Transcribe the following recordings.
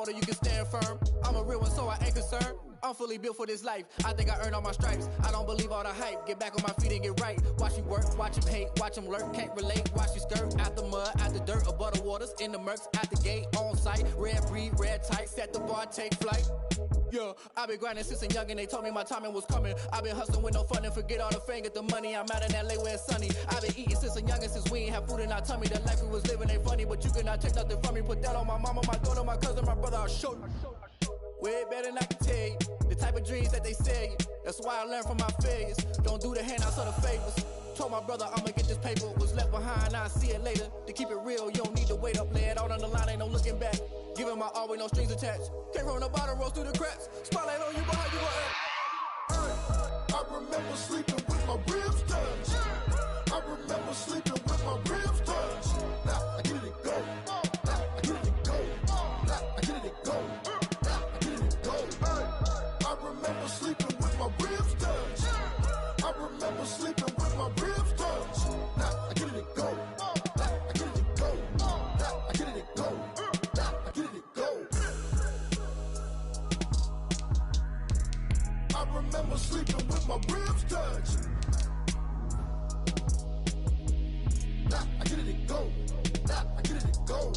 know that you can stand firm. I'm a real one, so I ain't concerned. I'm fully built for this life. I think I earned all my stripes. I don't believe all the hype. Get back on my feet and get right. Watch you work, watch him hate, watch him lurk. Can't relate, watch you skirt. Out the mud, out the dirt, above the waters, in the murks, out the gate, on site. Red breed, red tight, set the bar, take flight. Yeah, I've been grinding since a youngin', they told me my timing was coming. I've been hustling with no fun and forget all the fame, get the money. I'm out in LA where it's sunny. I've been eating since a youngin', since we ain't have food in our tummy. The life we was living ain't funny, but you cannot take nothing from me. Put that on my mama, my daughter, my cousin, my brother, I'll show you. Way better than I can tell you. The type of dreams that they sell you. That's why I learned from my failures. Don't do the handouts or the favors. Told my brother I'ma get this paper. Was left behind, I'll see it later. To keep it real, you don't need to wait up. Lay it out on the line, ain't no looking back. Giving my all with no strings attached. Came from the bottom, rose through the cracks. Spotlight on you, but how you gonna act? I remember sleeping with my ribs touched. I remember sleeping with my ribs touched. Now I get it go. Now I get it go. Now I get it go. Now I get it go. I remember sleeping with my ribs touched. I remember sleeping with my ribs touched. Now I get it go. Now I get it go. Now I get it go. Now I get it go. I remember sleeping with my ribs touched. Now I get it go. Now I get it go.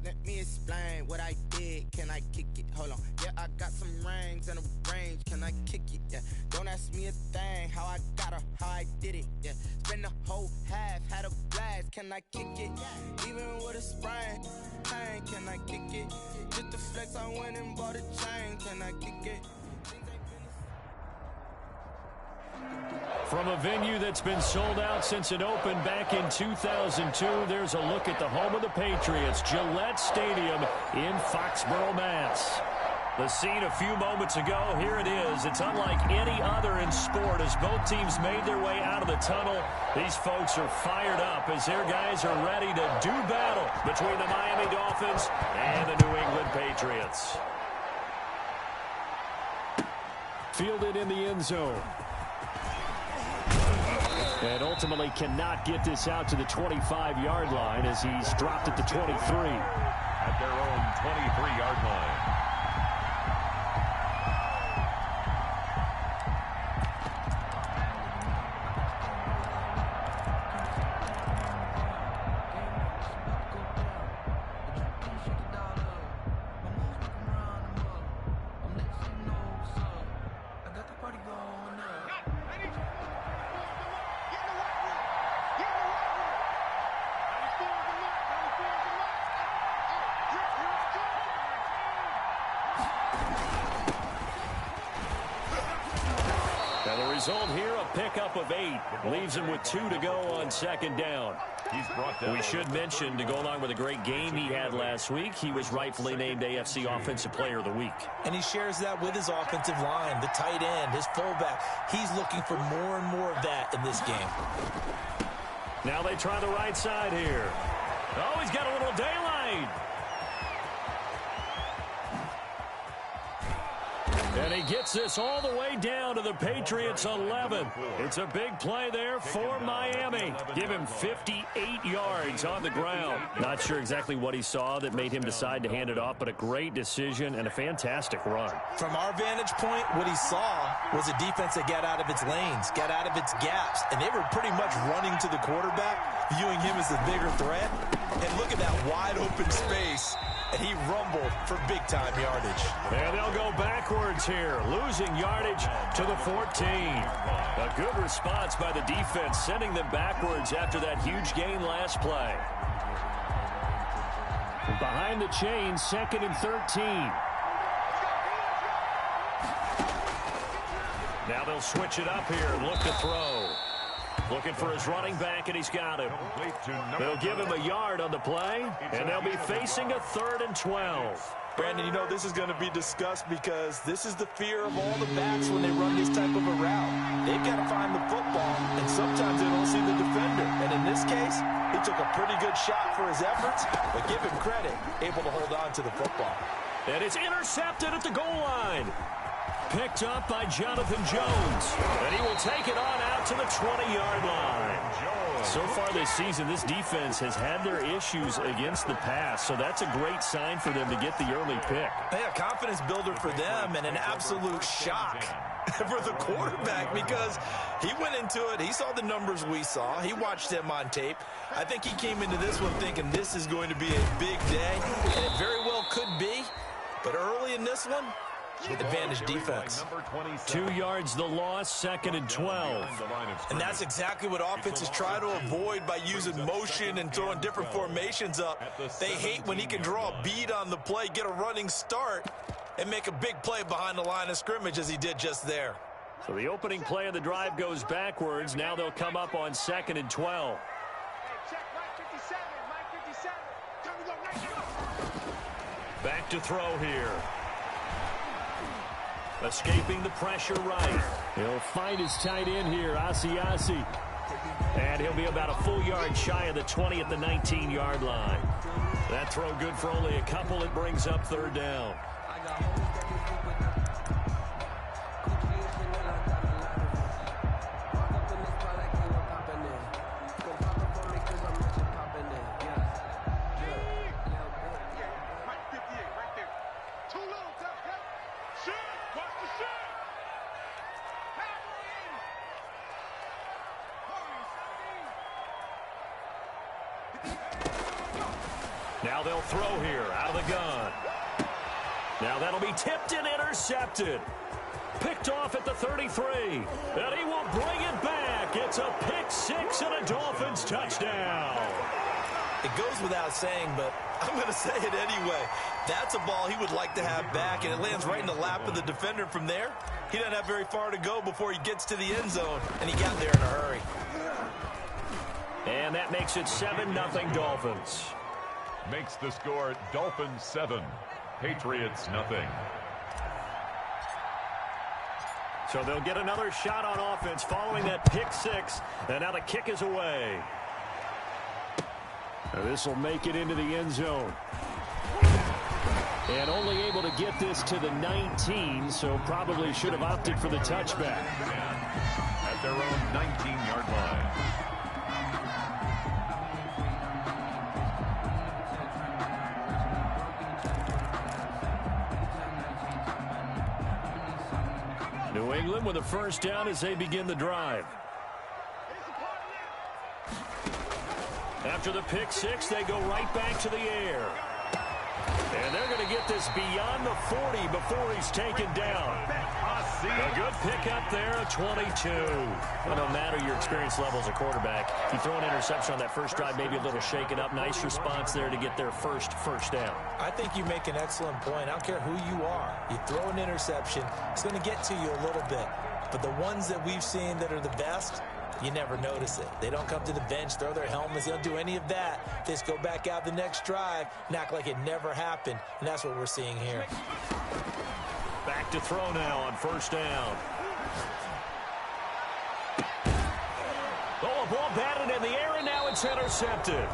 Let me explain what I did. Can I kick it? Hold on. Yeah, I got some rings and a range. Can I kick it? Yeah. Don't ask me a thing. How I got her, how I did it. Yeah. Spend the whole half, had a blast. Can I kick it? Even with a sprain. Pain, can I kick it? Just to flex, I went and bought a chain. Can I kick it? From a venue that's been sold out since it opened back in 2002, there's a look at the home of the Patriots, Gillette Stadium in Foxborough, Mass. The scene a few moments ago, here it is. It's unlike any other in sport as both teams made their way out of the tunnel. These folks are fired up as their guys are ready to do battle between the Miami Dolphins and the New England Patriots. Fielded in the end zone. And ultimately cannot get this out to the 25-yard line as he's dropped at the 23. At their own 23-yard line. Result here, a pickup of 8. Leaves him with 2 to go on second down. He's brought down. We should mention, to go along with a great game he had last week, he was rightfully named AFC Offensive Player of the Week. And he shares that with his offensive line, the tight end, his fullback. He's looking for more and more of that in this game. Now they try the right side here. Oh, he's got a little daylight. And he gets this all the way down to the Patriots 11. It's a big play there for Miami. Give him 58 yards on the ground. Not sure exactly what he saw that made him decide to hand it off, but a great decision and a fantastic run. From our vantage point, what he saw was a defense that got out of its lanes, got out of its gaps, and they were pretty much running to the quarterback, viewing him as the bigger threat. And look at that wide open space. And he rumbled for big-time yardage. And they'll go backwards here, losing yardage to the 14. A good response by the defense, sending them backwards after that huge gain last play. Behind the chain, 2nd and 13. Now they'll switch it up here and look to throw. Looking for his running back, and he's got him. They'll give him a yard on the play, and they'll be facing a 3rd and 12. Brandon, you know, this is going to be discussed because this is the fear of all the backs when they run this type of a route. They've got to find the football, and sometimes they don't see the defender. And in this case, he took a pretty good shot for his efforts, but give him credit, able to hold on to the football. And it's intercepted at the goal line. picked up by Jonathan Jones. And he will take it on out to the 20-yard line. So far this season, this defense has had their issues against the pass, so that's a great sign for them to get the early pick. Yeah, confidence builder for them and an absolute shock for the quarterback because he went into it. He saw the numbers we saw. He watched them on tape. I think he came into this one thinking this is going to be a big day, and it very well could be. But early in this one, advantage defense. 2 yards the loss, 2nd and 12. And that's exactly what offenses try to avoid by using motion and throwing different formations up. They hate when he can draw a bead on the play, get a running start, and make a big play behind the line of scrimmage as he did just there. So the opening play of the drive goes backwards. Now they'll come up on 2nd and 12. Back to throw here. Escaping the pressure right. He'll find his tight end here, Asiasi. And he'll be about a full yard shy of the 20 at the 19-yard line. That throw good for only a couple. It brings up 3rd down. Now they'll throw here out of the gun. Now that'll be tipped and intercepted. Picked off at the 33. And he will bring it back. It's a pick six and a Dolphins touchdown. It goes without saying, but I'm going to say it anyway. That's a ball he would like to have back, and it lands right in the lap of the defender from there. He doesn't have very far to go before he gets to the end zone, and he got there in a hurry. And that makes it 7-0 Dolphins. Makes the score Dolphins 7, Patriots nothing. So they'll get another shot on offense following that pick six. And now the kick is away. This will make it into the end zone. And only able to get this to the 19, so probably should have opted for the touchback. At their own 19-yard line. New England with a first down as they begin the drive. After the pick six, they go right back to the air. And they're going to get this beyond the 40 before he's taken down. A good pick up there, a 22. Well, no matter your experience level as a quarterback, you throw an interception on that first drive, maybe a little shaken up. Nice response there to get their first down. I think you make an excellent point. I don't care who you are. You throw an interception, it's going to get to you a little bit. But the ones that we've seen that are the best, you never notice it. They don't come to the bench, throw their helmets. They don't do any of that. They just go back out the next drive and act like it never happened. And that's what we're seeing here. Back to throw now on first down. Oh, a ball batted in the air, and now it's intercepted.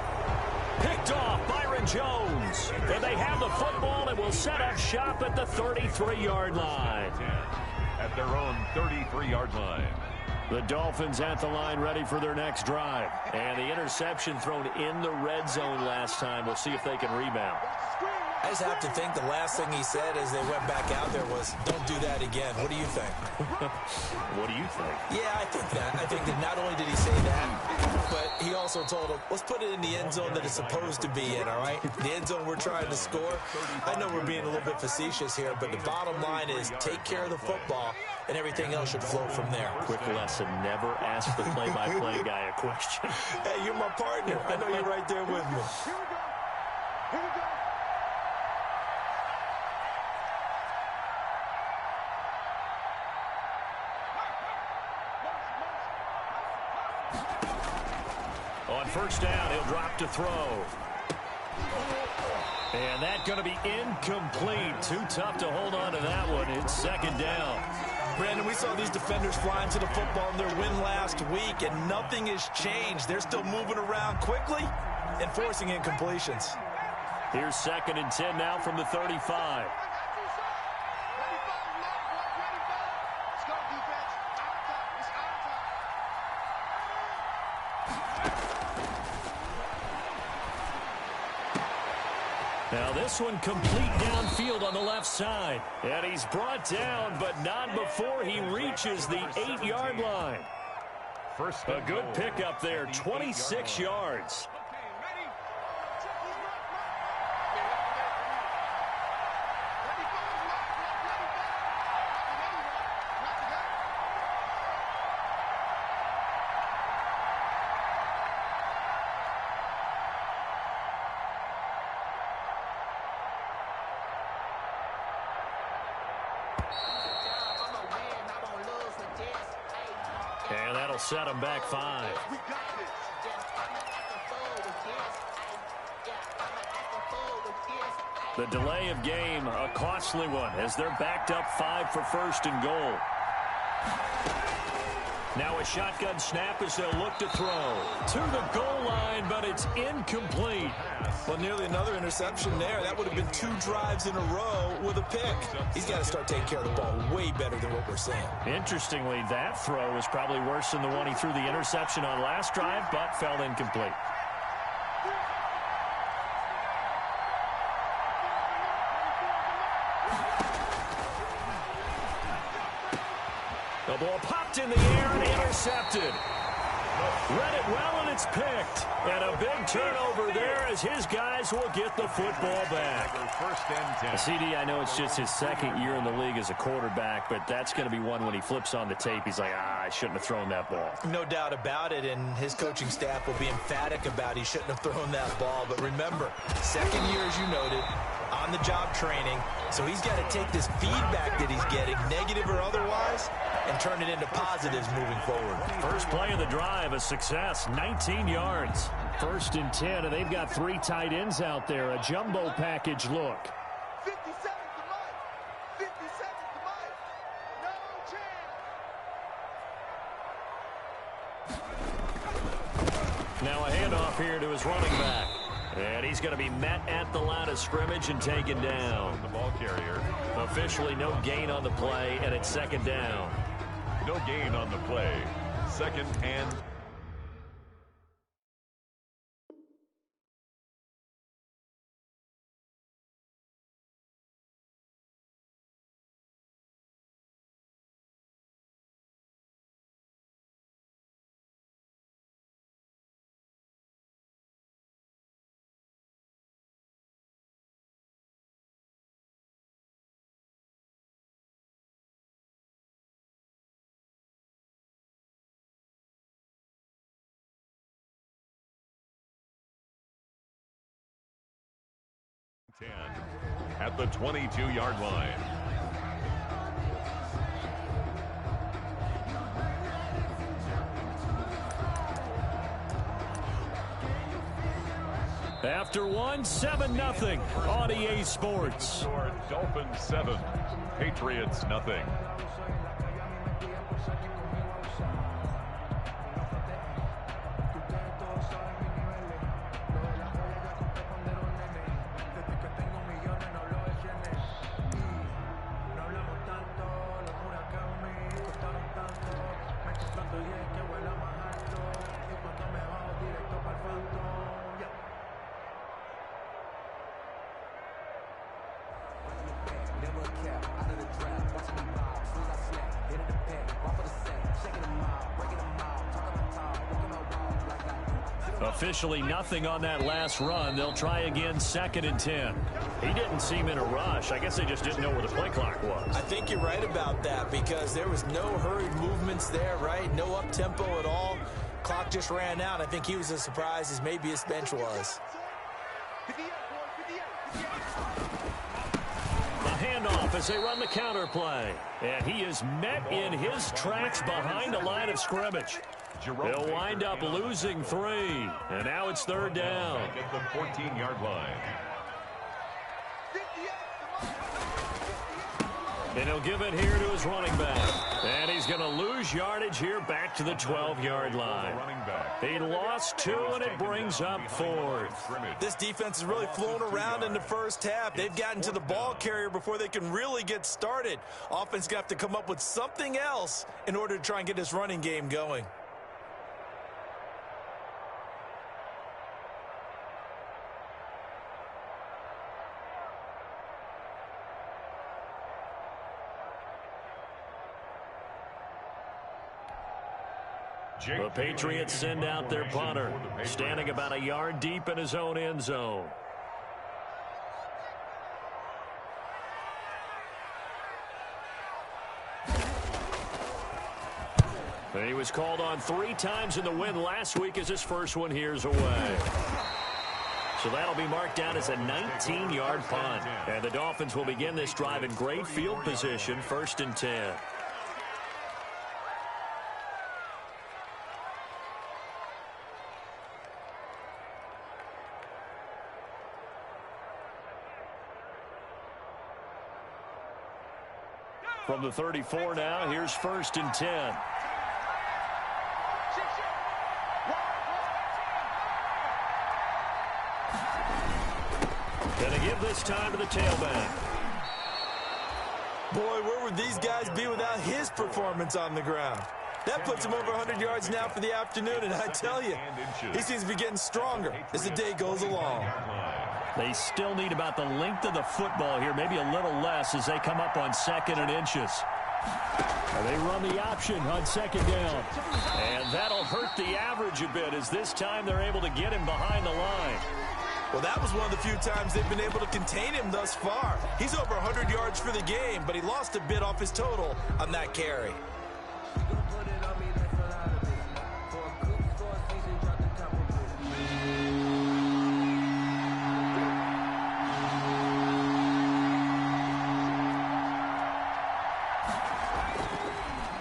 Picked off Byron Jones. And they have the football and will set up shop at the 33-yard line. At their own 33-yard line. The Dolphins at the line ready for their next drive. And the interception thrown in the red zone last time. We'll see if they can rebound. I just have to think the last thing he said as they went back out there was, don't do that again. What do you think? What do you think? Yeah, I think that. I think that not only did he say that, but he also told him, let's put it in the end zone that it's supposed to be in, all right? The end zone we're trying to score. I know we're being a little bit facetious here, but the bottom line is take care of the football, and everything else should flow from there. Quick lesson, never ask the play-by-play guy a question. Hey, you're my partner. I know you're right there with me. Here we go. On first down, he'll drop to throw. And that's going to be incomplete. Too tough to hold on to that one. It's second down. Brandon, we saw these defenders flying to the football in their win last week, and nothing has changed. They're still moving around quickly and forcing incompletions. Here's 2nd and 10 now from the 35. Now this one complete downfield on the left side. And he's brought down, but not before he reaches the 8-yard line. A good pickup there, 26 yards. And that'll set him back 5. The delay of game, a costly one, as they're backed up 5 for first and goal. Now a shotgun snap as they'll look to throw. To the goal line, but it's incomplete. Well, nearly another interception there. That would have been 2 drives in a row with a pick. He's got to start taking care of the ball way better than what we're seeing. Interestingly, that throw is probably worse than the one he threw the interception on last drive, but fell incomplete. The ball popped in the air and intercepted. Read it well, and it's picked. And a big turnover there as his guys will get the football back. CD, I know it's just his second year in the league as a quarterback, but that's going to be one when he flips on the tape. He's like, I shouldn't have thrown that ball. No doubt about it, and his coaching staff will be emphatic about he shouldn't have thrown that ball. But remember, second year, as you noted, on-the-job training, so he's got to take this feedback that he's getting, negative or otherwise, and turn it into positives moving forward. First play of the drive, a success, 19 yards. First and 10, and they've got 3 tight ends out there, a jumbo package look. 50 seconds to life. 50 seconds to life. No chance. Now a handoff here to his running back. And he's going to be met at the line of scrimmage and taken down. The ball carrier. Officially no gain on the play, and it's second down. No gain on the play. Second and... at the 22-yard line. After 7-0 on EA Sports. Dolphins 7, Patriots nothing. Officially nothing on that last run. They'll try again, second and 10. He didn't seem in a rush. I guess they just didn't know where the play clock was. I think you're right about that because there was no hurried movements there, right? No up-tempo at all. Clock just ran out. I think he was as surprised as maybe his bench was. A handoff as they run the counter play. And he is met in his tracks behind the line of scrimmage. They'll wind up losing 3. And now it's third down. At the 14-yard line. And he'll give it here to his running back. And he's going to lose yardage here back to the 12-yard line. He lost 2, and it brings up 4th. This defense has really flown around in the first half. They've gotten to the ball carrier before they can really get started. Offense got to come up with something else in order to try and get this running game going. The Patriots send out their punter, standing about a yard deep in his own end zone. He was called on 3 times in the win last week as his first one here's away. So that'll be marked down as a 19-yard punt. And the Dolphins will begin this drive in great field position, 1st and 10. From the 34 now, here's 1st and 10. Gonna give this time to the tailback. Boy, where would these guys be without his performance on the ground? That puts him over 100 yards now for the afternoon, and I tell you, he seems to be getting stronger as the day goes along. They still need about the length of the football here, maybe a little less as they come up on 2nd and inches. And they run the option on 2nd down. And that'll hurt the average a bit as this time they're able to get him behind the line. Well, that was one of the few times they've been able to contain him thus far. He's over 100 yards for the game, but he lost a bit off his total on that carry.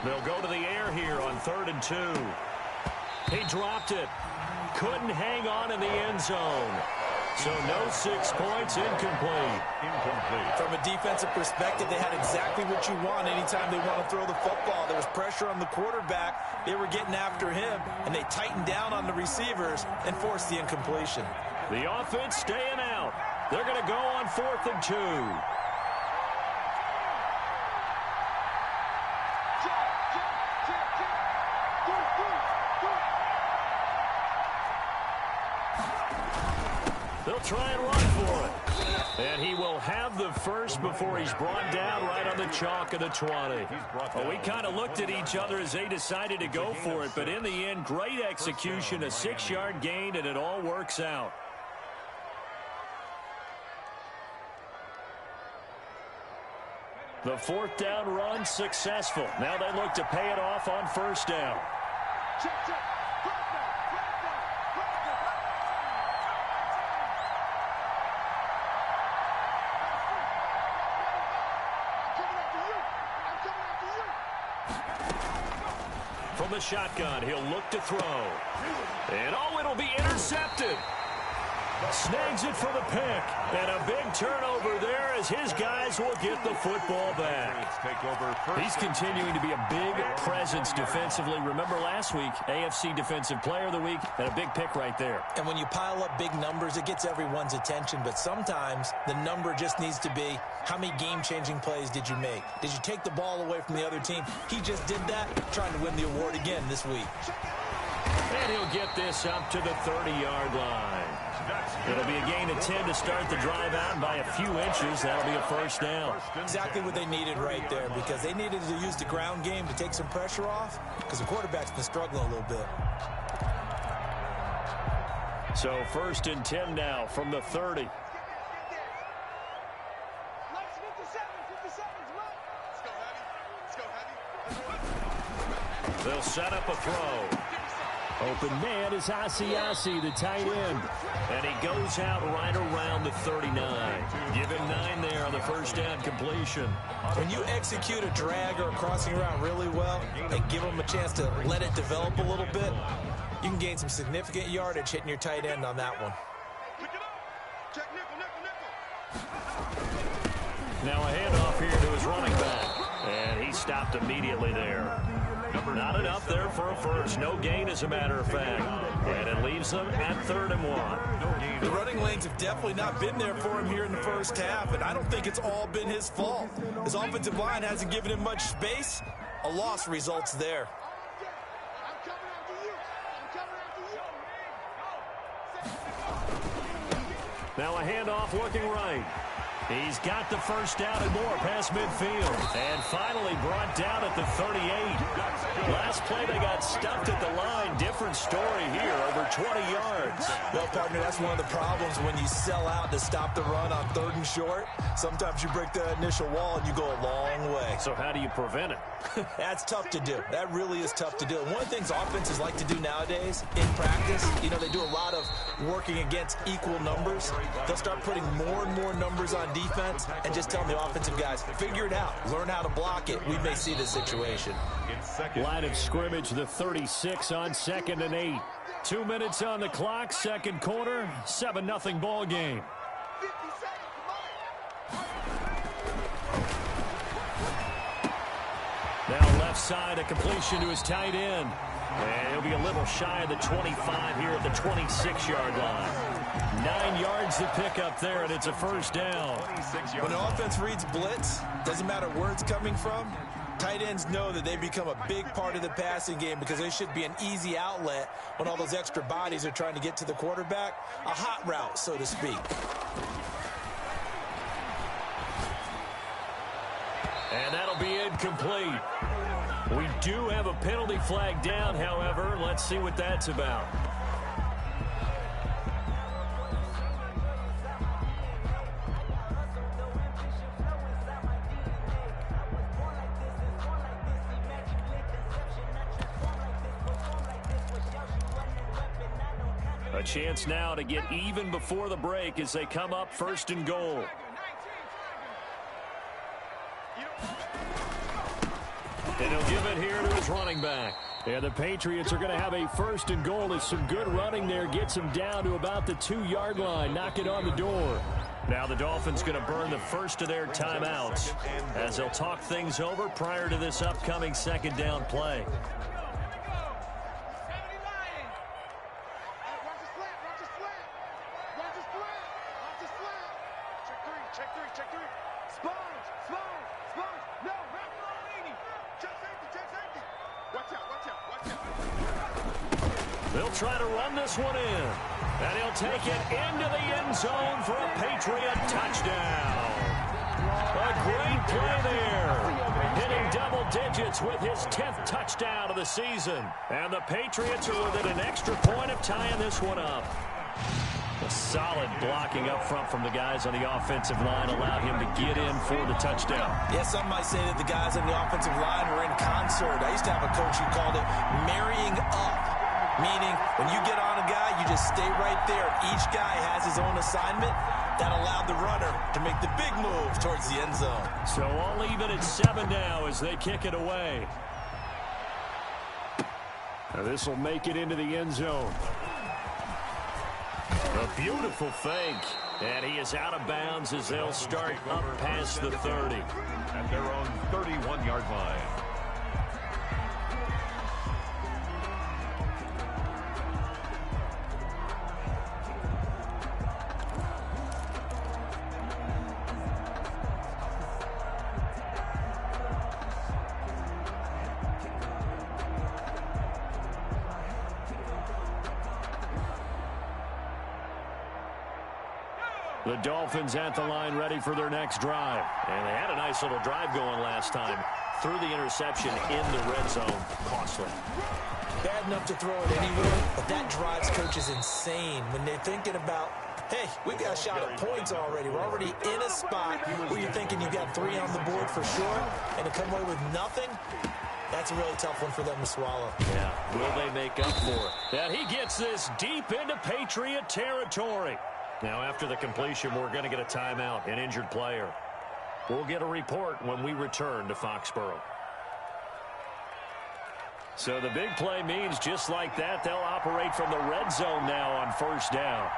They'll go to the air here on 3rd and 2. He dropped it. Couldn't hang on in the end zone. So no 6 points, incomplete. From a defensive perspective, they had exactly what you want anytime they want to throw the football. There was pressure on the quarterback. They were getting after him, and they tightened down on the receivers and forced the incompletion. The offense staying out. They're going to go on 4th and 2. They'll try and run for it. And he will have the first before he's brought down right on the chalk of the 20. Well, we kind of looked at each other as they decided to go for it, but in the end, great execution, a 6-yard gain, and it all works out. The 4th down run successful. Now they look to pay it off on 1st down. From the shotgun, he'll look to throw. And oh, it'll be intercepted. Snags it for the pick. And a big turnover there as his guys will get the football back. He's continuing to be a big presence defensively. Remember last week, AFC Defensive Player of the Week, and a big pick right there. And when you pile up big numbers, it gets everyone's attention. But sometimes the number just needs to be, how many game-changing plays did you make? Did you take the ball away from the other team? He just did that, trying to win the award again this week. And he'll get this up to the 30-yard line. It'll be a gain of 10 to start the drive out by a few inches. That'll be a 1st down. Exactly what they needed right there, because they needed to use the ground game to take some pressure off, because the quarterback's been struggling a little bit. So 1st and 10 now from the 30. They'll set up a throw. Open man is Asiasi, the tight end. And he goes out right around the 39. Give him 9 there on the 1st down completion. When you execute a drag or a crossing route really well and give them a chance to let it develop a little bit, you can gain some significant yardage hitting your tight end on that one. Now a handoff here to his running back. And he stopped immediately there. Not enough there for a first. No gain, as a matter of fact. And it leaves them at 3rd and 1. The running lanes have definitely not been there for him here in the first half, and I don't think it's all been his fault. His offensive line hasn't given him much space. A loss results there. Now a handoff looking right. He's got the first down and more past midfield. And finally brought down at the 38. Last play they got stuffed at the line. Different story here, over 20 yards. Well, partner, that's one of the problems when you sell out to stop the run on 3rd and short. Sometimes you break the initial wall and you go a long way. So how do you prevent it? That's tough to do. That really is tough to do. One of the things offenses like to do nowadays in practice, they do a lot of working against equal numbers. They'll start putting more and more numbers on defense and just telling the offensive guys, figure it out. Learn how to block it. We may see this situation. Line of scrimmage, the 36 on 2nd and 8. 2 minutes on the clock, second quarter, 7-0 ball game. Now left side, a completion to his tight end. And he'll be a little shy of the 25 here at the 26-yard line. 9 yards to pick up there, and it's a first down. When the offense reads blitz, doesn't matter where it's coming from, tight ends know that they become a big part of the passing game because they should be an easy outlet when all those extra bodies are trying to get to the quarterback. A hot route, so to speak. And that'll be incomplete. We do have a penalty flag down, however. Let's see what that's about. A chance now to get even before the break as they come up 1st and goal. And he'll give it here to his running back. And the Patriots are going to have a 1st and goal. There's some good running there. Gets him down to about the 2-yard line. Knock it on the door. Now the Dolphins going to burn the first of their timeouts as they'll talk things over prior to this upcoming 2nd down play. They'll try to run this one in. And he'll take it into the end zone for a Patriot touchdown. A great play there. Hitting double digits with his 10th touchdown of the season. And the Patriots are within an extra point of tying this one up. A solid blocking up front from the guys on the offensive line allowed him to get in for the touchdown. Yeah, some might say that the guys on the offensive line were in concert. I used to have a coach who called it marrying up, meaning when you get on a guy, you just stay right there. Each guy has his own assignment. That allowed the runner to make the big move towards the end zone. So all even at 7 now as they kick it away. Now this will make it into the end zone. A beautiful fake. And he is out of bounds as they'll start up past the 30. At their own 31-yard line. The Dolphins at the line ready for their next drive. And they had a nice little drive going last time. Threw the interception in the red zone. Costly. Bad enough to throw it anywhere, but that drives coaches insane when they're thinking about, hey, we've got a shot at points already. We're already in a spot where you're thinking you've got 3 on the board for sure, and to come away with nothing, that's a really tough one for them to swallow. Yeah, will they make up for it? And he gets this deep into Patriot territory. Now, after the completion, we're going to get a timeout, an injured player. We'll get a report when we return to Foxborough. So the big play means just like that, they'll operate from the red zone now on 1st down.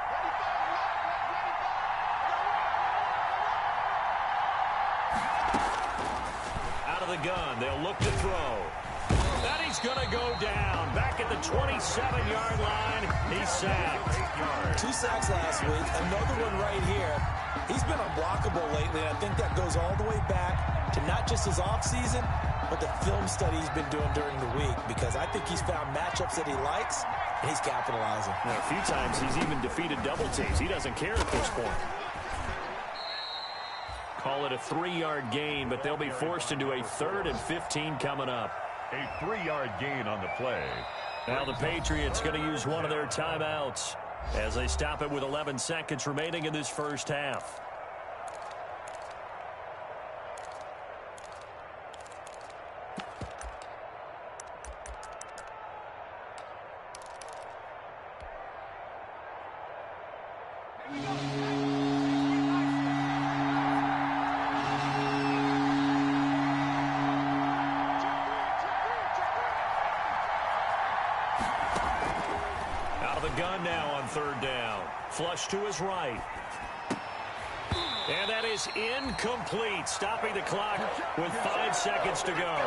Out of the gun, they'll look to throw. And he's going to go down. Back at the 27-yard line, he's sacked. 2 sacks last week, another one right here. He's been unblockable lately, and I think that goes all the way back to not just his offseason, but the film study he's been doing during the week, because I think he's found matchups that he likes, and he's capitalizing. Now, a few times he's even defeated double teams. He doesn't care at this point. Call it a 3-yard gain, but they'll be forced into a 3rd and 15 coming up. A 3-yard gain on the play. Now the Patriots going to use one of their timeouts as they stop it with 11 seconds remaining in this first half. Gun now on 3rd down. Flush to his right. And that is incomplete, stopping the clock with 5 seconds to go.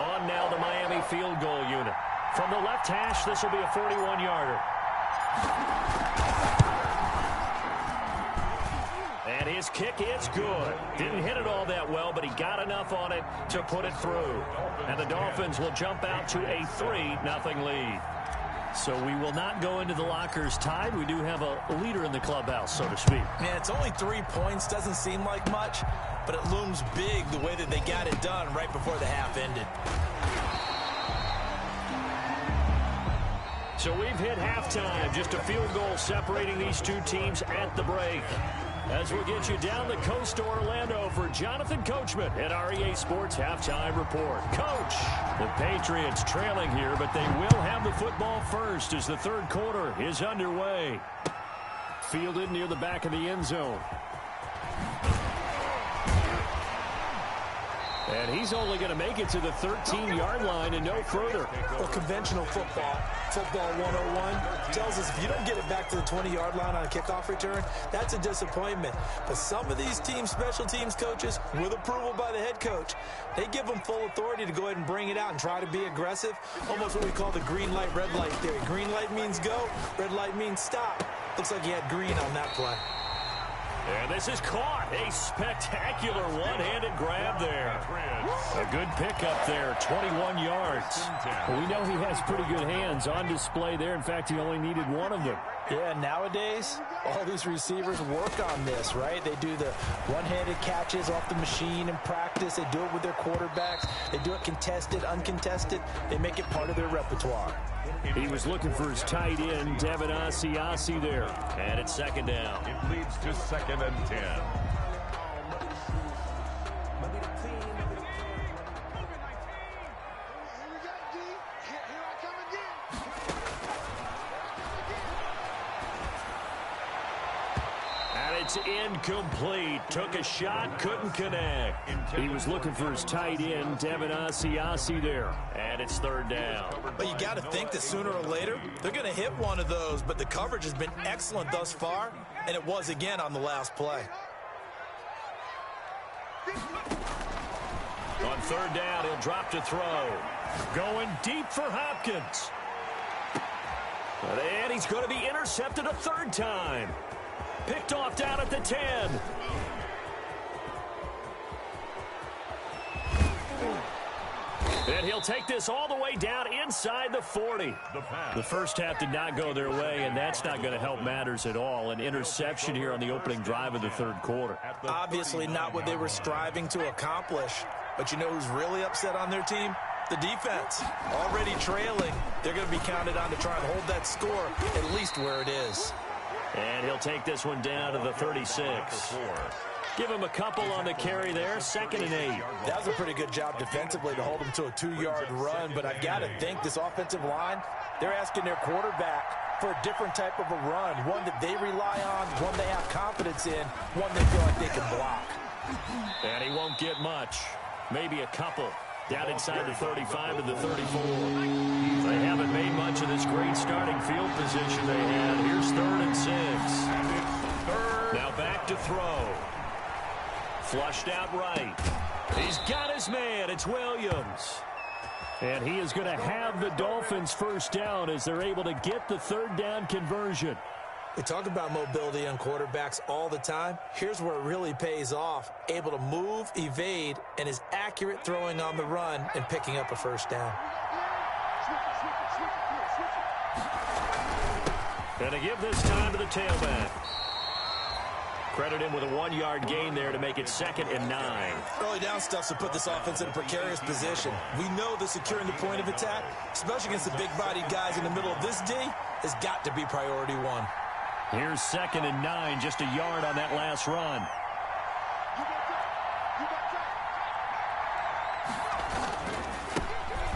On now the Miami field goal unit. From the left hash, this will be a 41-yarder. And his kick is good. Didn't hit it all that well, but he got enough on it to put it through. And the Dolphins will jump out to a 3-0 lead. So we will not go into the lockers tied. We do have a leader in the clubhouse, so to speak. Yeah, it's only 3 points. Doesn't seem like much, but it looms big the way that they got it done right before the half ended. So we've hit halftime. Just a field goal separating these two teams at the break. As we'll get you down the coast to Orlando for Jonathan Coachman at our EA Sports Halftime Report. Coach, the Patriots trailing here, but they will have the football first as the 3rd quarter is underway. Fielded near the back of the end zone. And he's only going to make it to the 13-yard line and no further. Well, conventional football 101, tells us if you don't get it back to the 20-yard line on a kickoff return, that's a disappointment. But some of these teams, special teams coaches, with approval by the head coach, they give them full authority to go ahead and bring it out and try to be aggressive. Almost what we call the green light, red light theory. Green light means go, red light means stop. Looks like he had green on that play. And this is caught. A spectacular one-handed grab there. A good pickup there, 21 yards. Well, we know he has pretty good hands on display there. In fact, he only needed one of them. Yeah, nowadays, all these receivers work on this, right? They do the one-handed catches off the machine in practice. They do it with their quarterbacks. They do it contested, uncontested. They make it part of their repertoire. He was looking for his tight end, Devin Asiasi there. And it's 2nd down. It leads to 2nd and 10. It's incomplete. Took a shot, couldn't connect. He was looking for his tight end, Devin Asiasi there. And it's 3rd down. But you got to think that sooner or later, they're going to hit one of those. But the coverage has been excellent thus far, and it was again on the last play. On 3rd down, he'll drop to throw. Going deep for Hopkins. And he's going to be intercepted a 3rd time. Picked off down at the 10. And he'll take this all the way down inside the 40. The first half did not go their way, and that's not going to help matters at all. An interception here on the opening drive of the 3rd quarter. Obviously not what they were striving to accomplish. But you know who's really upset on their team? The defense. Already trailing. They're going to be counted on to try and hold that score at least where it is. And he'll take this one down to the 36. Give him a couple on the carry there. 2nd and 8. That was a pretty good job defensively to hold him to a 2-yard run. But I've got to think this offensive line, they're asking their quarterback for a different type of a run. One that they rely on, one they have confidence in, one they feel like they can block. And he won't get much. Maybe a couple. Down inside the 35 to the 34. They haven't made much of this great starting field position they had. Here's 3rd and 6. Now back to throw. Flushed out right. He's got his man. It's Williams. And he is going to have the Dolphins 1st down as they're able to get the 3rd down conversion. We talk about mobility on quarterbacks all the time. Here's where it really pays off. Able to move, evade, and is accurate throwing on the run and picking up a 1st down. And to give this time to the tailback. Credit him with a 1-yard gain there to make it 2nd and 9. Early down stuff to put this offense in a precarious position. We know that securing the point of attack, especially against the big-bodied guys in the middle of this D, has got to be priority one. Here's 2nd and 9, just a yard on that last run.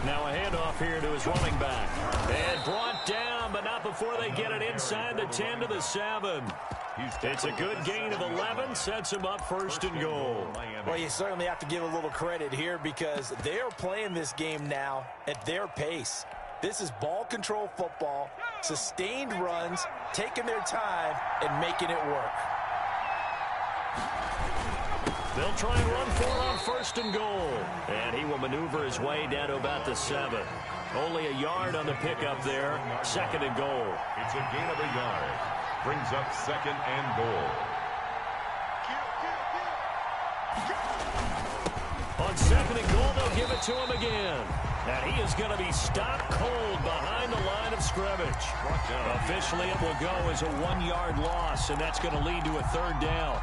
Now a handoff here to his running back. And brought down, but not before they get it inside the 10 to the 7. It's a good gain of 11, sets him up 1st and goal. Well, you certainly have to give a little credit here because they are playing this game now at their pace. This is ball control football, sustained runs, taking their time, and making it work. They'll try and run for it on 1st and goal. And he will maneuver his way down to about the 7. Only a yard on the pickup there, 2nd and goal. It's a gain of a yard. Brings up 2nd and goal. On 2nd and goal, they'll give it to him again. And he is going to be stopped cold behind the line of scrimmage. Officially, it will go as a 1-yard loss, and that's going to lead to a 3rd down.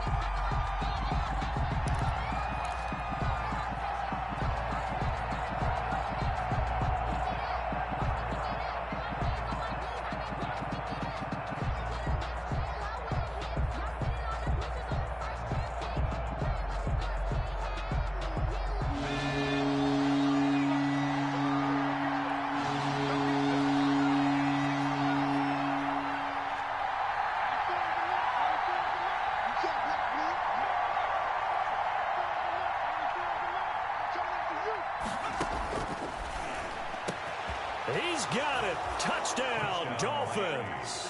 He's got it. Touchdown, Dolphins.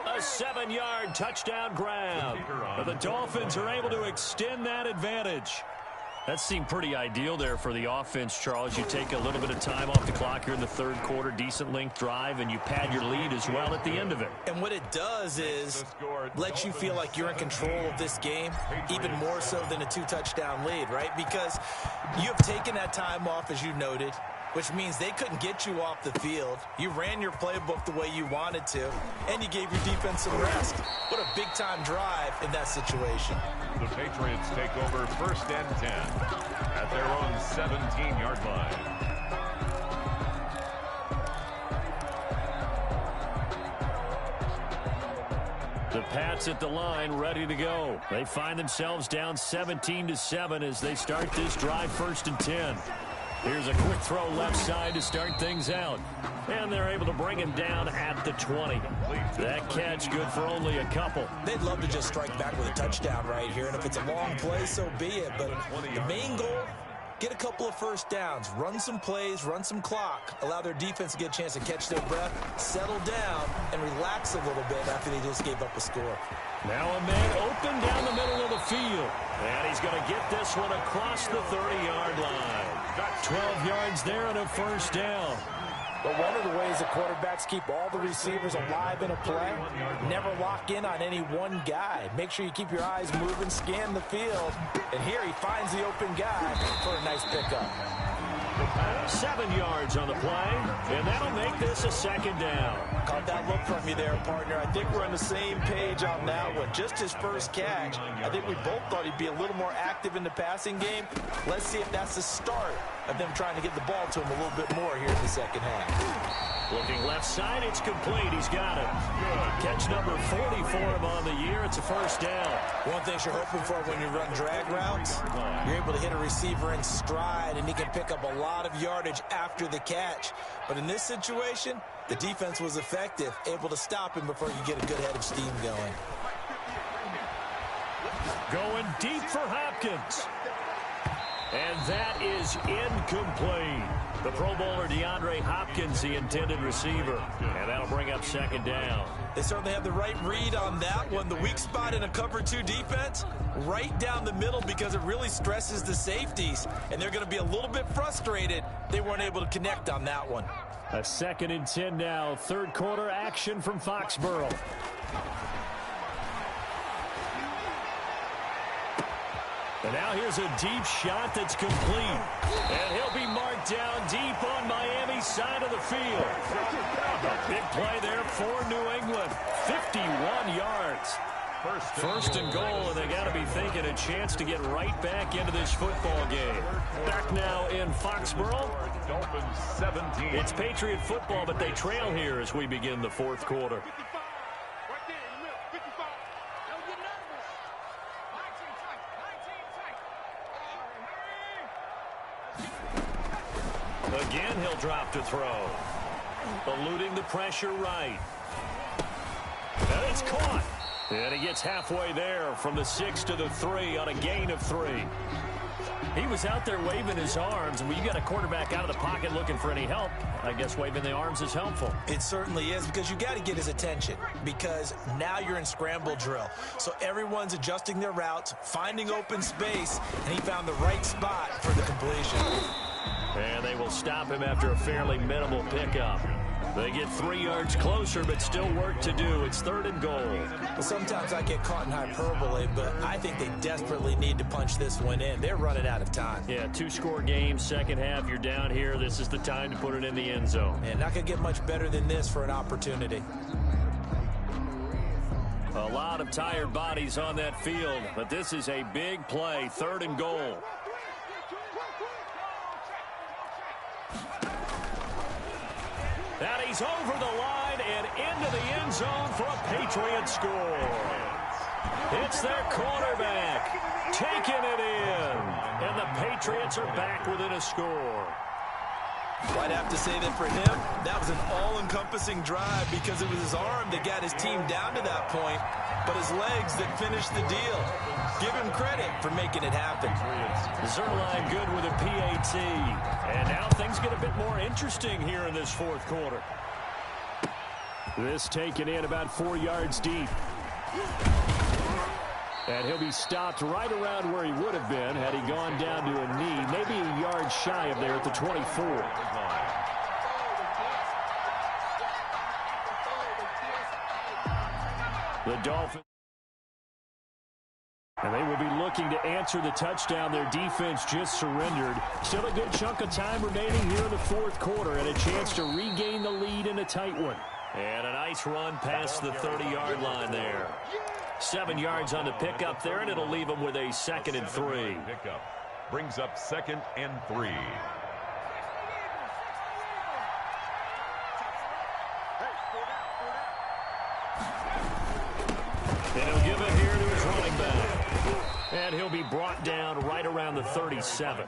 A 7-yard touchdown grab. The Dolphins are able to extend that advantage. That seemed pretty ideal there for the offense, Charles. You take a little bit of time off the clock here in the 3rd quarter, decent length drive, and you pad your lead as well at the end of it. And what it does is let you feel like you're in control of this game, even more so than a 2-touchdown lead, right? Because you have taken that time off, as you noted, which means they couldn't get you off the field. You ran your playbook the way you wanted to, and you gave your defense some rest. What a big-time drive in that situation. The Patriots take over 1st and 10 at their own 17-yard line. The Pats at the line, ready to go. They find themselves down 17-7 as they start this drive 1st and 10. Here's a quick throw left side to start things out. And they're able to bring him down at the 20. That catch good for only a couple. They'd love to just strike back with a touchdown right here. And if it's a long play, so be it. But the main goal, get a couple of 1st downs. Run some plays, run some clock. Allow their defense to get a chance to catch their breath, settle down, and relax a little bit after they just gave up a score. Now a man open down the middle of the field. And he's going to get this one across the 30-yard line. 12 yards there and a 1st down. But one of the ways the quarterbacks keep all the receivers alive in a play, never lock in on any one guy. Make sure you keep your eyes moving, scan the field. And here he finds the open guy for a nice pickup. 7 yards on the play, and that'll make this a 2nd down. Caught that look from you there, partner. I think we're on the same page on that one. Just his first catch. I think we both thought he'd be a little more active in the passing game. Let's see if that's the start of them trying to get the ball to him a little bit more here in the 2nd half. Looking left side, it's complete. He's got it. Catch number 40 for him on the year. It's a 1st down. One thing you're hoping for when you run drag routes, you're able to hit a receiver in stride, and he can pick up a lot of yardage after the catch. But in this situation, the defense was effective, able to stop him before you get a good head of steam going. Going deep for Hopkins. And that is incomplete. The Pro Bowler DeAndre Hopkins, the intended receiver. And that'll bring up 2nd down. They certainly have the right read on that one. The weak spot in a cover 2 defense, right down the middle because it really stresses the safeties. And they're going to be a little bit frustrated they weren't able to connect on that one. A 2nd and 10 now. 3rd quarter action from And now here's a deep shot that's complete. And he'll be marked down deep on Miami's side of the field. A big play there for New England. 51 yards. First and goal, and they got to be thinking a chance to get right back into this football game. Back now in Foxborough. Dolphins 17. It's Patriot football, but they trail here as we begin the fourth quarter. Again, he'll drop to throw. Eluding the pressure right. And it's caught. And he gets halfway there from the 6 to the 3 on a gain of 3. He was out there waving his arms, and when you got a quarterback out of the pocket looking for any help, I guess waving the arms is helpful. It certainly is, because you got to get his attention, because now you're in scramble drill. So everyone's adjusting their routes, finding open space, and he found the right spot for the completion. And they will stop him after a fairly minimal pickup. They get 3 yards closer, but still work to do. It's 3rd and goal. Well, sometimes I get caught in hyperbole, but I think they desperately need to punch this one in. They're running out of time. Yeah, 2-score game, second half, you're down here. This is the time to put it in the end zone. And not going to get much better than this for an opportunity. A lot of tired bodies on that field, but this is a big play, 3rd and goal. And he's over the line and into the end zone for a Patriot score. It's their quarterback taking it in. And the Patriots are back within a score. I'd have to say that for him, that was an all-encompassing drive, because it was his arm that got his team down to that point, but his legs that finished the deal. Give him credit for making it happen. Zerline good with a PAT. And now things get a bit more interesting here in this fourth quarter. This taken in about 4 yards deep. And he'll be stopped right around where he would have been had he gone down to a knee, maybe a yard shy of there at the 24. The Dolphins. And they will be looking to answer the touchdown. Their defense just surrendered. Still a good chunk of time remaining here in the fourth quarter, and a chance to regain the lead in a tight one. And a nice run past the 30-yard line there. 7 yards on the pickup there, and it'll leave them with a 2nd and 3. Pickup brings up 2nd and 3. And he'll give it here to his running back. And he'll be brought down right around the 37.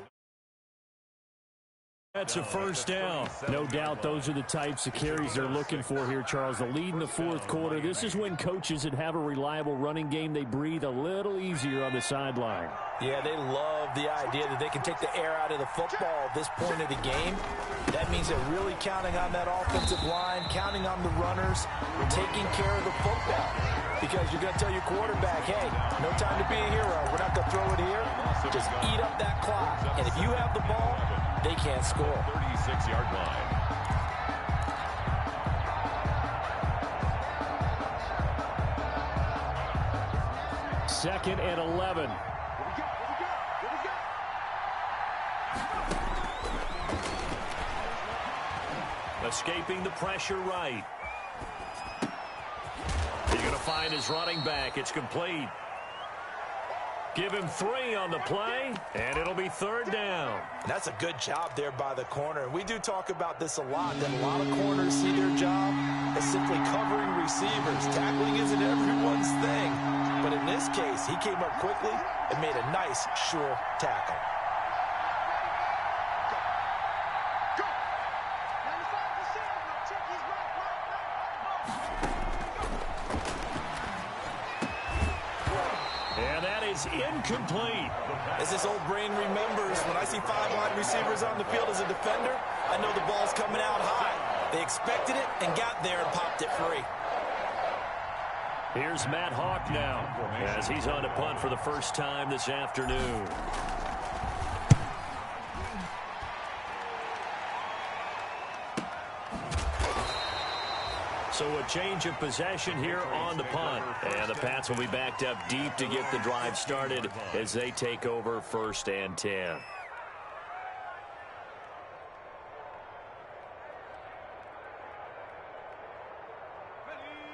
That's a first down. No doubt those are the types of carries they're looking for here, Charles. The lead in the fourth quarter. This is when coaches that have a reliable running game, they breathe a little easier on the sideline. Yeah, they love the idea that they can take the air out of the football at this point of the game. That means they're really counting on that offensive line, counting on the runners, taking care of the football. Because you're going to tell your quarterback, hey, no time to be a hero. We're not going to throw it here. Just eat up that clock. And if you have the ball, they can't score. 36-yard line. Second and 11. Escaping the pressure right. He's going to find his running back. It's complete. Give him 3 on the play, and it'll be 3rd down. That's a good job there by the corner. We do talk about this a lot, that a lot of corners see their job as simply covering receivers. Tackling isn't everyone's thing. But in this case, he came up quickly and made a nice, sure tackle. Incomplete. As his old brain remembers, when I see 5 wide receivers on the field as a defender, I know the ball's coming out high. They expected it and got there and popped it free. Here's Matt Hawk now as he's on to punt for the first time this afternoon. So a change of possession here on the punt. And the Pats will be backed up deep to get the drive started as they take over 1st and 10.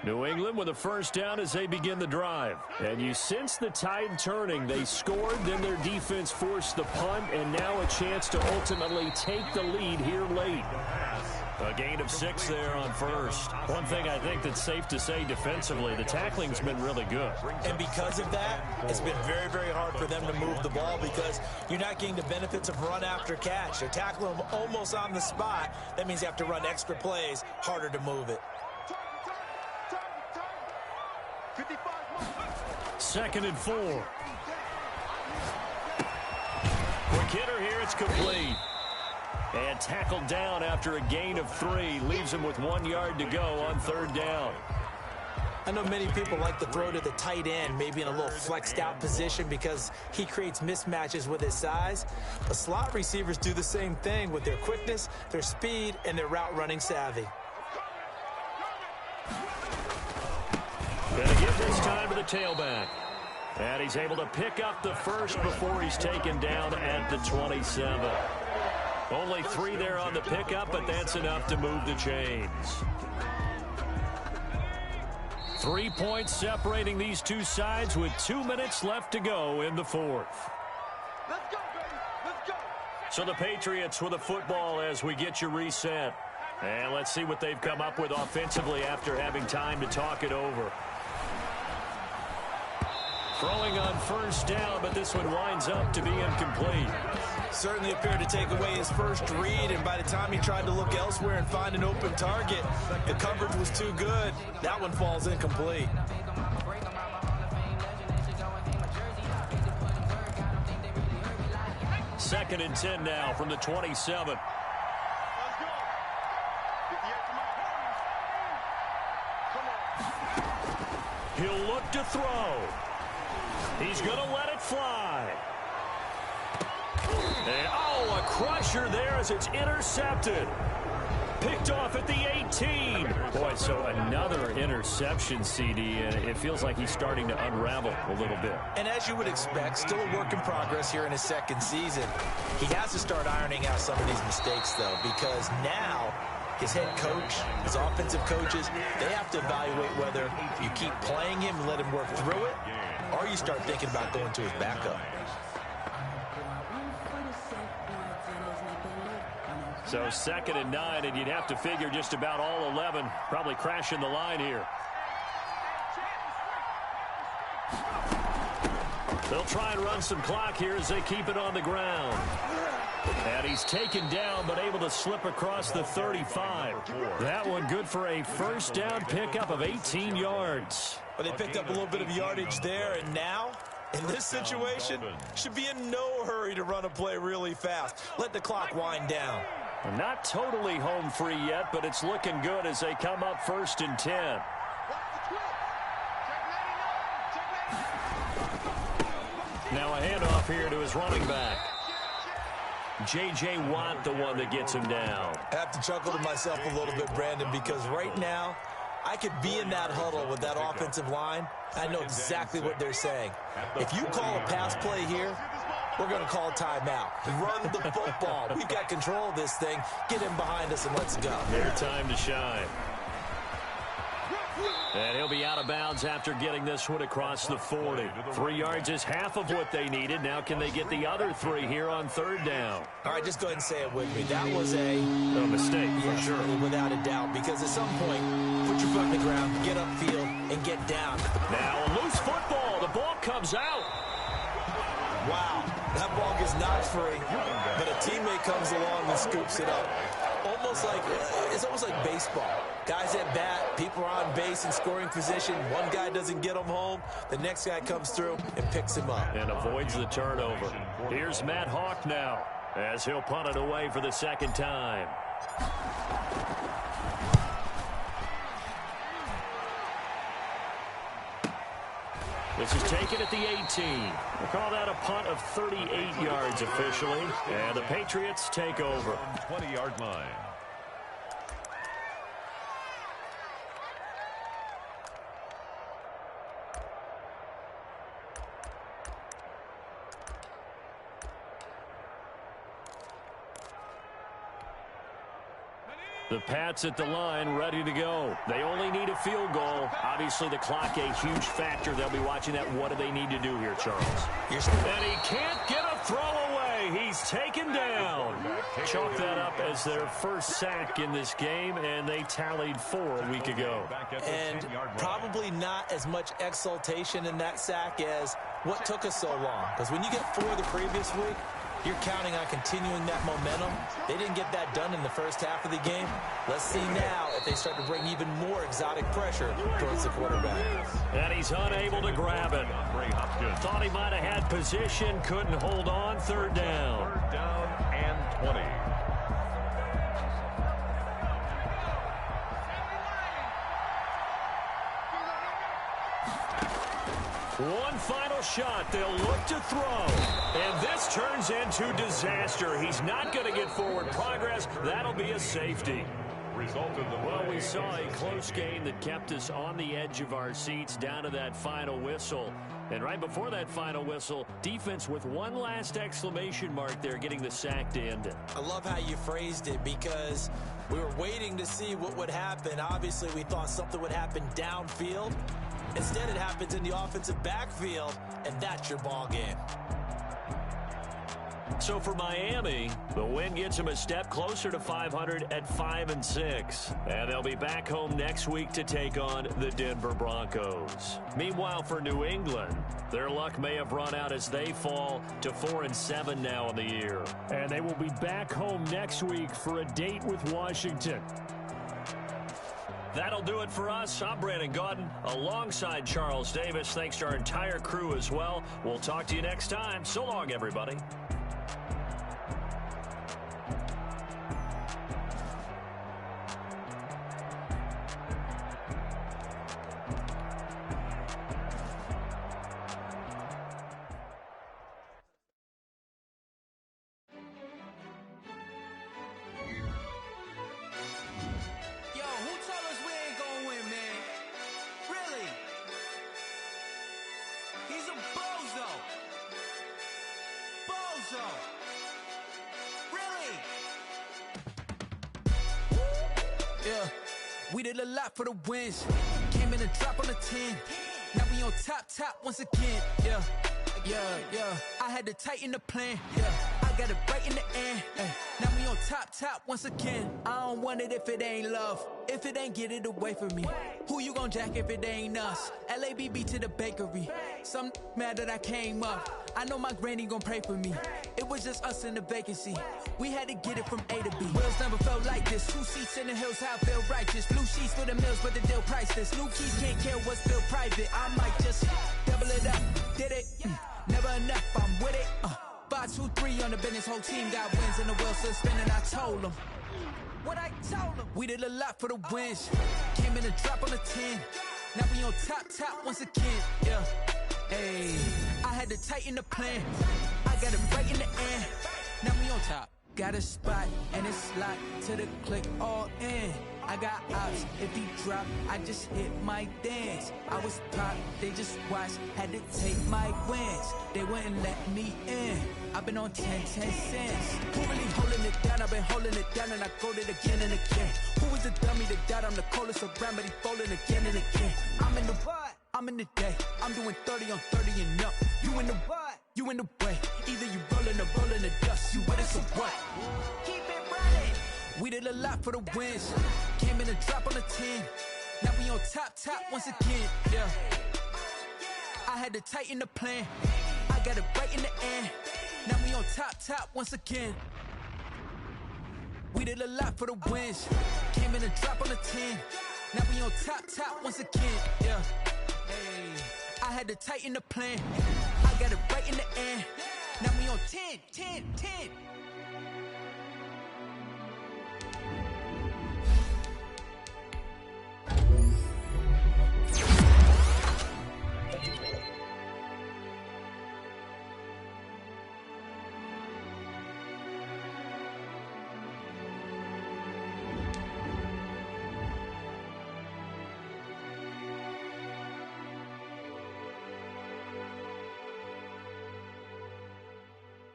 New England with a 1st down as they begin the drive. And you sense the tide turning. They scored, then their defense forced the punt, and now a chance to ultimately take the lead here late. A gain of 6 there on 1st. One thing I think that's safe to say defensively, the tackling's been really good. And because of that, it's been very, very hard for them to move the ball because you're not getting the benefits of run after catch. They're tackling them almost on the spot. That means you have to run extra plays, harder to move it. 2nd and 4. Quick hitter here, it's complete. And tackled down after a gain of 3. Leaves him with 1 yard to go on 3rd down. I know many people like to throw to the tight end, maybe in a little flexed out position because he creates mismatches with his size. But slot receivers do the same thing with their quickness, their speed, and their route running savvy. Going to give this time to the tailback. And he's able to pick up the 1st before he's taken down at the 27. Only 3 there on the pickup, but that's enough to move the chains. 3 points separating these two sides with 2 minutes left to go in the 4th. Let's go, baby. Let's go. So the Patriots with a football as we get you reset. And let's see what they've come up with offensively after having time to talk it over. Throwing on 1st down, but this one winds up to be incomplete. Certainly appeared to take away his first read, and by the time he tried to look elsewhere and find an open target, the coverage was too good. That one falls incomplete. 2nd and 10 now from the 27. He'll look to throw. He's going to let it fly. And, oh, a crusher there as it's intercepted. Picked off at the 18. Boy, so another interception, CD, and it feels like he's starting to unravel a little bit. And as you would expect, still a work in progress here in his 2nd season. He has to start ironing out some of these mistakes, though, because now his head coach, his offensive coaches, they have to evaluate whether you keep playing him and let him work through it, or you start thinking about going to his backup. So 2nd and 9, and you'd have to figure just about all 11 probably crashing the line here. They'll try and run some clock here as they keep it on the ground. And he's taken down, but able to slip across the 35. That one good for a 1st down pickup of 18 yards. But they picked up a little bit of yardage there, and now, in this situation, should be in no hurry to run a play really fast. Let the clock wind down. Not totally home free yet, but it's looking good as they come up 1st and 10. Now a handoff here to his running back. J.J. Watt, the one that gets him down. I have to chuckle to myself a little bit, Brandon, because right now, I could be in that huddle with that offensive line. I know exactly what they're saying. If you call a pass play here, we're going to call timeout. Run the football. We've got control of this thing. Get him behind us and let's go. Their time to shine. And he'll be out of bounds after getting this one across the 40. 3 yards is half of what they needed. Now can they get the other 3 here on 3rd down? All right, just go ahead and say it with me. That was a mistake, for sure. Without a doubt, because at some point, put your foot in the ground, get upfield, and get down. Now a loose football. The ball comes out. Wow, that ball gets knocked free, but a teammate comes along and scoops it up. It's almost like baseball. Guys at bat, people are on base in scoring position. One guy doesn't get him home. The next guy comes through and picks him up. And avoids the turnover. Here's Matt Hawk now as he'll punt it away for the 2nd time. This is taken at the 18. We'll call that a punt of 38 yards officially. And the Patriots take over. 20-yard line. The Pats at the line, ready to go. They only need a field goal. Obviously, the clock a huge factor. They'll be watching that. What do they need to do here, Charles? And he can't get a throw away. He's taken down. Chalk that up as their first sack in this game, and they tallied 4 a week ago. And probably not as much exultation in that sack as what took us so long. Because when you get 4 the previous week, you're counting on continuing that momentum. They didn't get that done in the first half of the game. Let's see now if they start to bring even more exotic pressure towards the quarterback. And he's unable to grab it. Thought he might have had position, couldn't hold on. Third down. Third down and 20. One final shot. They'll look to throw. And this turns into disaster. He's not going to get forward progress. That'll be a safety. Well, we saw a close game that kept us on the edge of our seats down to that final whistle. And right before that final whistle, defense with one last exclamation mark there, getting the sack to end it. I love how you phrased it because we were waiting to see what would happen. Obviously, we thought something would happen downfield. Instead, it happens in the offensive backfield, and that's your ball game. So for Miami, the win gets them a step closer to 500 at 5-6. And they'll be back home next week to take on the Denver Broncos. Meanwhile, for New England, their luck may have run out as they fall to 4-7 now in the year. And they will be back home next week for a date with Washington. That'll do it for us. I'm Brandon Gaudin alongside Charles Davis. Thanks to our entire crew as well. We'll talk to you next time. So long, everybody. Yeah, we did a lot for the wins. Came in and dropped on the 10. Now we on top once again. Yeah. I had to tighten the plan. Yeah, I got it right in the end. Now we on top once again. I don't want it if it ain't love. If it ain't, get it away from me. Who you gon' jack if it ain't us? LABB to the bakery. Some mad that I came up. I know my granny gon' pray for me. It was just us in the vacancy. We had to get it from A to B. Wheels never felt like this. 2 seats in the hills, how I feel righteous. Blue sheets for the mills, but the deal priceless. New keys can't care what's still private. I might just double it up. Did it? Never enough, I'm with it. 5, 2, 3 on the business. Whole team got wins and the wheels still spinning. I told them what I told them. We did a lot for the wins. Came in and drop on the 10. Now we on top once again. Yeah. Hey, I had to tighten the plan. I got it right in the end. Now we on top. Got a spot and it's locked to the click all in. I got ops, if he drop, I just hit my dance. I was pop, they just watched, had to take my wins. They wouldn't let me in. I've been on 10 cents. Who really holding it down? I've been holding it down and I go it again and again. Who was the dummy that died? I'm the coldest around, but he folding again and again. I'm in the what? I'm in the day. I'm doing 30 on 30 and up. You in the what? You in the way. Either you rolling or rolling the dust. You with us or what? Keep it running. We did a lot for the wins. Came in and drop on the 10. Now we on top once again. Yeah. I had to tighten the plan. I got it right in the end. Now we on top once again. We did a lot for the wins. Came in and drop on the 10. Now we on top once again. Yeah. Hey, I had to tighten the plan. I got it right in the end. Now we on 10.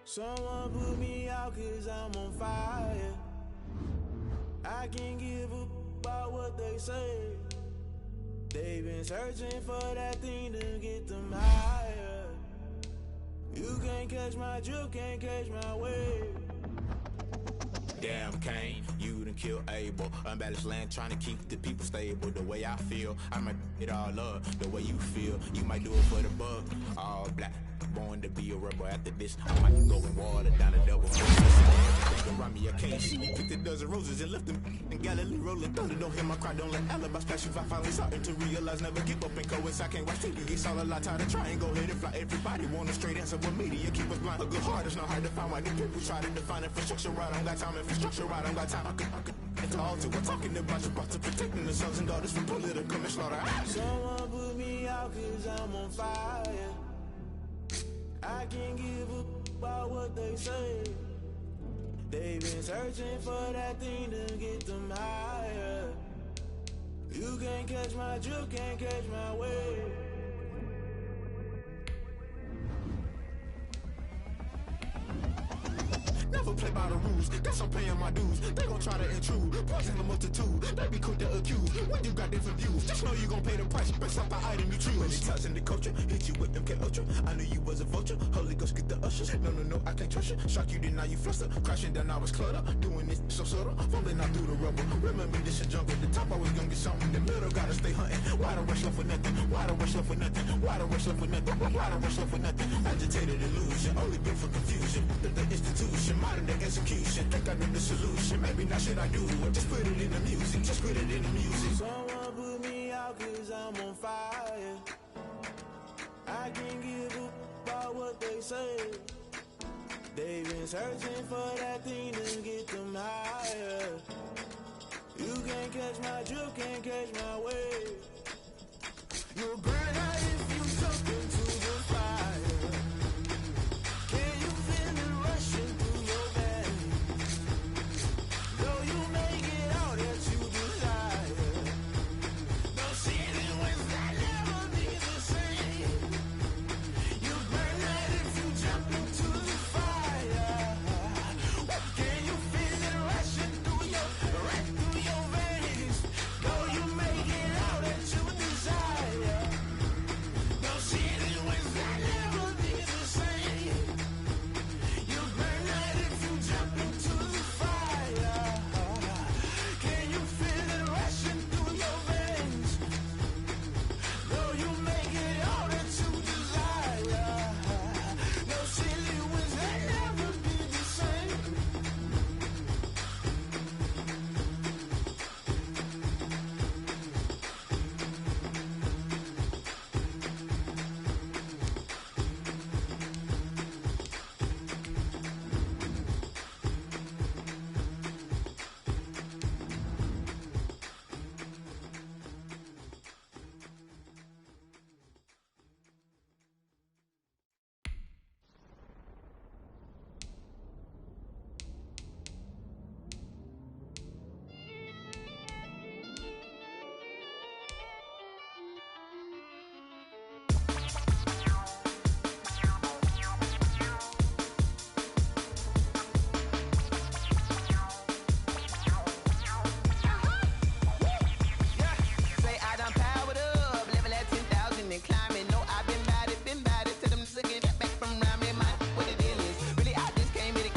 Someone put me out 'cause I'm on fire. I can't give a about what they say. They've been searching for that thing to get them higher. You can't catch my drift, can't catch my wave. Damn Kane, you done killed Abel. Unbalanced land trying to keep the people stable. The way I feel, I might it all up. The way you feel, you might do it for the bug. All black, born to be a rebel. After this, I might go in water down a double. Around me, I can't see. Picked a dozen roses and left them in Galilee rolling thunder. Don't hear my cry, don't let alibis pass you. I finally starting to realize, never give up and coincide. I can't watch TV, it's all a lot. Tired of trying, go ahead and fly. Everybody want a straight answer, but media keep us blind. A good heart is not hard to find. Why the people try to define infrastructure right? I don't got time, infrastructure right? I don't got time. I could it's all to we're talking about your about to protecting the sons and daughters from political manslaughter. Someone put me out cause I'm on fire. I can't give a about what they say. They've been searching for that thing to get them higher. You can't catch my drift, can't catch my wave. Never play by the rules, guess I'm paying my dues. They gon' try to intrude, poison the multitude. They be quick to accuse, when you got different views. Just know you gon' pay the price, based off the item you choose. When it's touching the culture, hit you with MK Ultra. I knew you was a vulture, Holy Ghost get the ushers. No, I can't trust you. Shock you, then now you fluster. Crashing down, I was clutter. Doing this so subtle, fumbling out through the rubble. Remember this a jungle, the top always gonna get something. In the middle, gotta stay hunting. Why the rush left for nothing? Why the rush left for nothing? Why the rush left for nothing? Why the rush left for nothing? Agitated illusion, only built for confusion. The institution, modern day execution. Think I know the solution. Maybe not should I do it? Just put it in the music. Just put it in the music. Someone put me out cause I'm on fire. I can't give a about what they say. They've been searching for that thing to get them higher. You can't catch my drift, can't catch my wave. You'll burn out if you jump into the fire. Can you feel it rushing through your veins? Though you make it out that you desire. No ceiling wins that never be the same. You burn out if you jump into the fire. Can you feel it rushing through your veins? Though you make it out that you desire. No ceiling wins that never be the same. You burn out if you jump into the fire. Can you feel it rushing through your veins? Though you make it all that you desire. No ceiling wins that never be the same. Say I done powered up, level at 10,000 and climbing. No, I've been bad it to them to get back from round me. My what the deal is, really I just came here to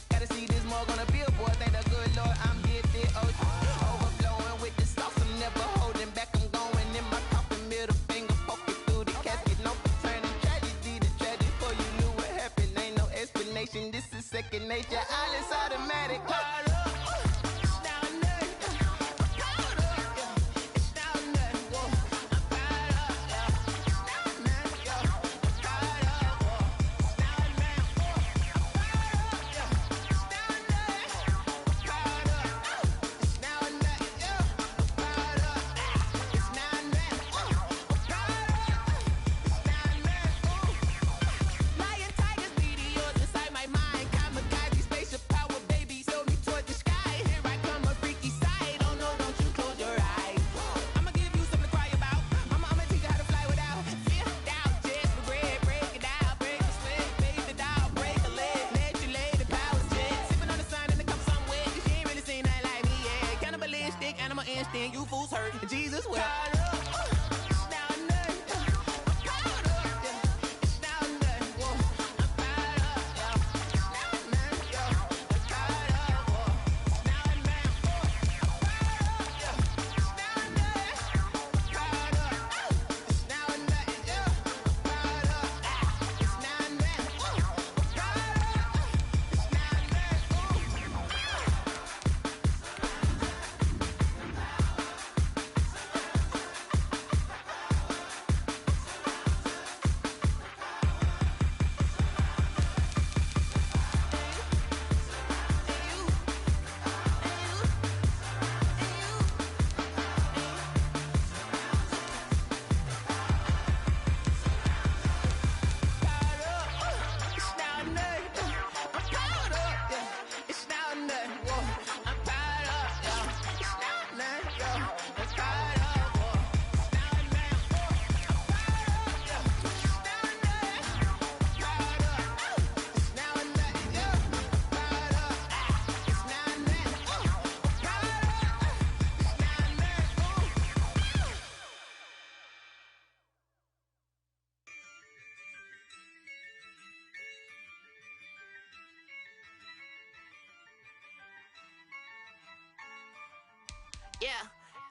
gotta see this more gonna be a boy. Thank the good Lord I'm gifted. Overflowing with the sauce, I'm never holding back. I'm going in my coffin, middle finger poking through the casket. No turning tragedy to tragic. For you knew what happened, ain't no explanation. This is second nature, all is automatic. Lion, tigers, meteors inside my mind. Kamikaze, spaceship power, baby. Sell me torch Yeah,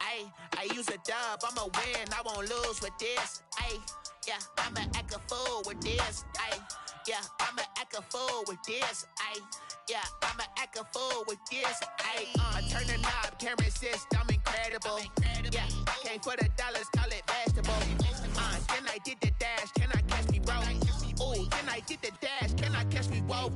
I use a dub, I'ma win, I won't lose with this. Yeah, I'ma act a fool with this. Yeah, I'ma act a fool with this. Yeah, I'ma act a fool with this. Turn the knob, can't resist, I'm incredible. Yeah, came for the dollars, call it vegetable. Then I did the dash, can I catch me, bro? Ooh, then I did the dash, can I catch me, whoa?